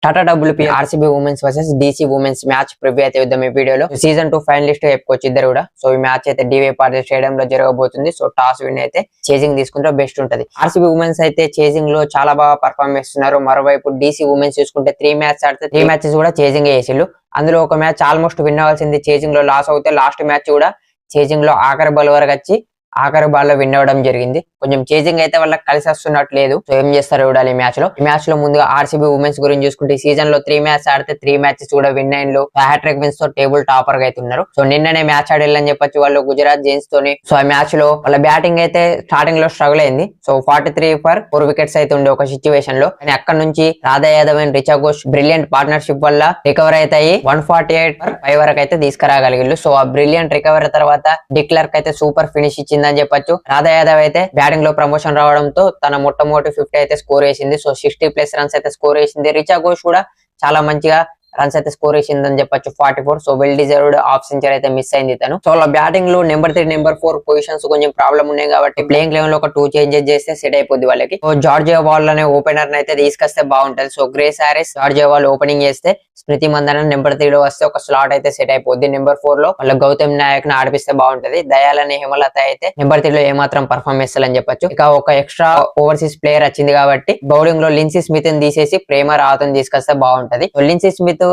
Tata WP RCB women's versus DC women's match preview అయితే ఇద్దాం ఈ వీడియోలో. సీజన్ 2 ఫైనలిస్ట్ చెప్పుకోవచ్చు ఇద్దరు కూడా. సో ఈ మ్యాచ్ అయితే డివై పార్టీ స్టేడియం లో జరగబోతుంది. సో టాస్ విన్ అయితే చేజింగ్ తీసుకుంటే బెస్ట్ ఉంటది. ఆర్సీబీ ఉమెన్స్ అయితే చేజింగ్ లో చాలా బాగా పర్ఫార్మ్ చేస్తున్నారు. మరోవైపు DC ఉమెన్స్ చూసుకుంటే 3 మ్యాచ్ ఆడితే 3 మ్యాచెస్ కూడా చేజింగ్ చేసిళ్ళు. అందులో ఒక మ్యాచ్ ఆల్మోస్ట్ విన్ అవ్వాల్సింది, చేజింగ్ లో లాస్ అవుతే లాస్ట్ మ్యాచ్ కూడా చేజింగ్ లో ఆఖరి బాల్ వరకు వచ్చి ఆఖరి బాల్ లో విన్ అవ్వడం జరిగింది. కొంచెం చేజింగ్ అయితే వాళ్ళకి కలిసి వస్తున్నట్లేదు. సో ఏం చేస్తారు చూడాలి ఈ మ్యాచ్ లో. ఈ మ్యాచ్ లో ముందుగా ఆర్సీబీ ఉమెన్స్ గురించి చూసుకుంటే సీజన్ లో 3 మ్యాచ్ ఆడితే 3 మ్యాచెస్ కూడా విన్ అయిన్లు. హ్యాట్రిక్ విన్స్ తో టేబుల్ టాపర్ గా అయితే ఉన్నారు. సో నిన్ననే మ్యాచ్ ఆడేళ్ళని చెప్పొచ్చు వాళ్ళు గుజరాత్ జైన్స్ తోని. సో ఆ మ్యాచ్ లో వాళ్ళ బ్యాటింగ్ అయితే స్టార్టింగ్ లో స్ట్రగుల్ అయింది. సో 43 ఫర్ 4 వికెట్స్ అయితే ఉండే ఒక సిచ్యువేషన్ లో, కానీ అక్కడ నుంచి Radha Yadav and Richa Ghosh brilliant partnership వల్ల రికవర్ అయితే 148 ఫర్ 5 వరకు అయితే తీసుకురాగలిగిళ్ళు. సో ఆ బ్రిలియంట్ రికవరీ తర్వాత డిక్లర్క్ అయితే సూపర్ ఫినిష్ ఇచ్చిందని చెప్పొచ్చు. రాధా యాదవ్ అయితే బ్యాటింగ్ లో ప్రమోషన్ రావడంతో తన మొట్టమొదటి 50 అయితే స్కోర్ చేసింది. సో 60+ రన్స్ అయితే స్కోర్ చేసింది. రిచా ఘోష్ కూడా చాలా మంచిగా రన్స్ అయితే స్కోర్ చేసిందని చెప్పొచ్చు 44. So well deserved half century అయితే మిస్ అయింది తను. సో వాళ్ళ బ్యాటింగ్ లో నెంబర్ 3 నెంబర్ 4 పొజిషన్స్ కొంచెం ప్రాబ్లం ఉన్నాయి కాబట్టి ప్లేయింగ్ లెవెల్ లో ఒక 2 చేంజెస్ చేస్తే సెట్ అయిపోద్ది వాళ్ళకి. సో జార్జియా వాల్ అనే ఓపెనర్ అయితే తీసుకొస్తే బాగుంటది. So Grace Harris Georgia Wall opening చేస్తే స్మృతి మందన నెంబర్ 3 లో వస్తే ఒక స్లాట్ అయితే సెట్ అయిపోద్ది. నెంబర్ 4 లో వాళ్ళ గౌతమ్ నాయక్ ని ఆడిపిస్తే బాగుంటది. దయాల్ అనే హేమలత అయితే నెంబర్ 3 లో ఏమాత్రం పర్ఫార్మ్ చేస్తారని చెప్పొచ్చు. ఇక ఒక ఎక్స్ట్రా ఓవర్సీస్ ప్లేయర్ వచ్చింది కాబట్టి బౌలింగ్ లో లిన్సీ స్మిత్ ని తీసేసి ప్రేమ రావత్ తీసుకొస్తే బాగుంటది. లిన్సీ స్మిత్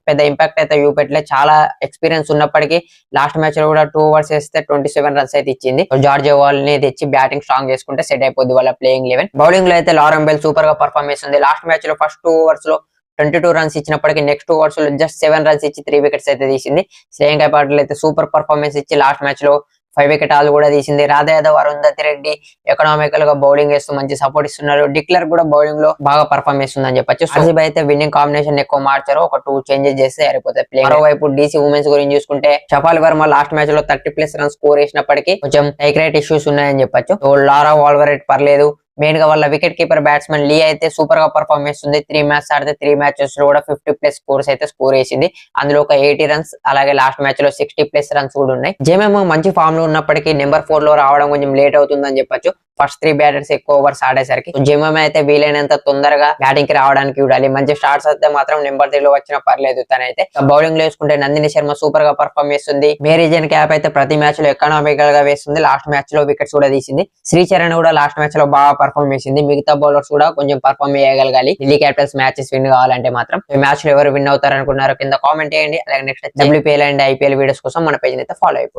పెద్ద ఇంపాక్ట్ అయితే చూపెట్టలే. చాలా ఎక్స్పీరియన్స్ ఉన్నప్పటికీ లాస్ట్ మ్యాచ్ లో కూడా 2 ఓవర్స్ వేస్తే 27 రన్స్ అయితే ఇచ్చింది. జార్జియా వాల్ ని తెచ్చి బ్యాటింగ్ స్ట్రాంగ్ చేసుకుంటే సెట్ అయిపోద్ది వాళ్ళ ప్లేయింగ్ 11. బౌలింగ్ లో అయితే లారెన్ బెల్ సూపర్ గా పర్ఫార్మ్ చేస్తుంది. లాస్ట్ మ్యాచ్ లో ఫస్ట్ 2 ఓవర్స్ లో 22 రన్స్ ఇచ్చినప్పటికీ నెక్స్ట్ 2 ఓవర్స్ లో జస్ట్ 7 రన్స్ ఇచ్చి 3 వికెట్స్ అయితే తీసింది. శ్రేయాంక పాటిల్ అయితే సూపర్ పర్ఫార్మెన్స్ ఇచ్చి లాస్ట్ మ్యాచ్ లో 5 వికెట్ ఆల్ కూడా తీసింది. రాధా యాదవ్, అరుంధతి రెడ్డి ఎకనామికల్ గా బౌలింగ్ వేస్తూ మంచి సపోర్ట్ ఇస్తున్నారు. డిక్లర్ కూడా బౌలింగ్ లో బాగా పర్ఫార్మ్ చేస్తుందని చెప్పొచ్చు. ఆర్సీబీ అయితే విన్నింగ్ కాంబినేషన్ ఎక్కువ మార్చారు. ఒక 2 చేంజెస్ చేస్తే సరిపోతాయి. మరోవైపు DC ఉమెన్స్ గురించి చూసుకుంటే షఫాల్ వర్మ లాస్ట్ మ్యాచ్ లో 30+ రన్స్ స్కోర్ చేసినప్పటికీ కొంచెం టైక్ రేట్ ఇష్యూస్ ఉన్నాయని చెప్పొచ్చు. సో లారా వాల్వరేట్ పర్లేదు. మెయిన్ గా వాళ్ళ వికెట్ కీపర్ బ్యాట్స్మెన్ లీ అయితే సూపర్ గా పర్ఫార్మ్ చేస్తుంది. 3 మ్యాచ్ ఆడితే 3 మ్యాచెస్ లో కూడా 50+ స్కోర్స్ అయితే స్కోర్ చేసింది. అందులో ఒక 80 రన్స్, అలాగే లాస్ట్ మ్యాచ్ లో 60+ రన్స్ కూడా ఉన్నాయి. జేమేమో మంచి ఫామ్ లో ఉన్నప్పటికీ నెంబర్ 4 లో రావడం కొంచెం లేట్ అవుతుందని చెప్పొచ్చు. ఫస్ట్ 3 బ్యాటర్స్ ఎక్కువ ఓవర్స్ ఆడేసరికి జేమేమో అయితే వీలైనంత తొందరగా బ్యాటింగ్ కి రావడానికి చూడాలి. మంచి స్టార్ట్స్ అయితే మాత్రం నెంబర్ 3 లో వచ్చినా పర్లేదు. తనైతే బౌలింగ్ లో వేసుకుంటే నందిని శర్మ సూపర్ గా పర్ఫార్మ్ చేస్తుంది. మేరీజన్ క్యాప్ అయితే ప్రతి మ్యాచ్ లో ఎకనామికల్ గా వేస్తుంది. లాస్ట్ మ్యాచ్ లో వికెట్స్ కూడా తీసింది. శ్రీచరణ్ కూడా లాస్ట్ మ్యాచ్ లో బాగా పర్ఫార్మ్ చేసింది. మిగతా బౌలర్స్ కూడా కొంచెం పర్ఫార్మ్ చేయగలగాలి ఢిల్లీ క్యాపిటల్స్ మ్యాచెస్ విన్ కావాలంటే మాత్రం. ఈ మ్యాచ్ లో ఎవరు విన్ అవుతారు అనుకున్నారో కింద కామెంట్ చేయండి. అలాగే next WPL and IPL videos కోసం మన పేజ్ అయితే ఫాలో అయిపోండి.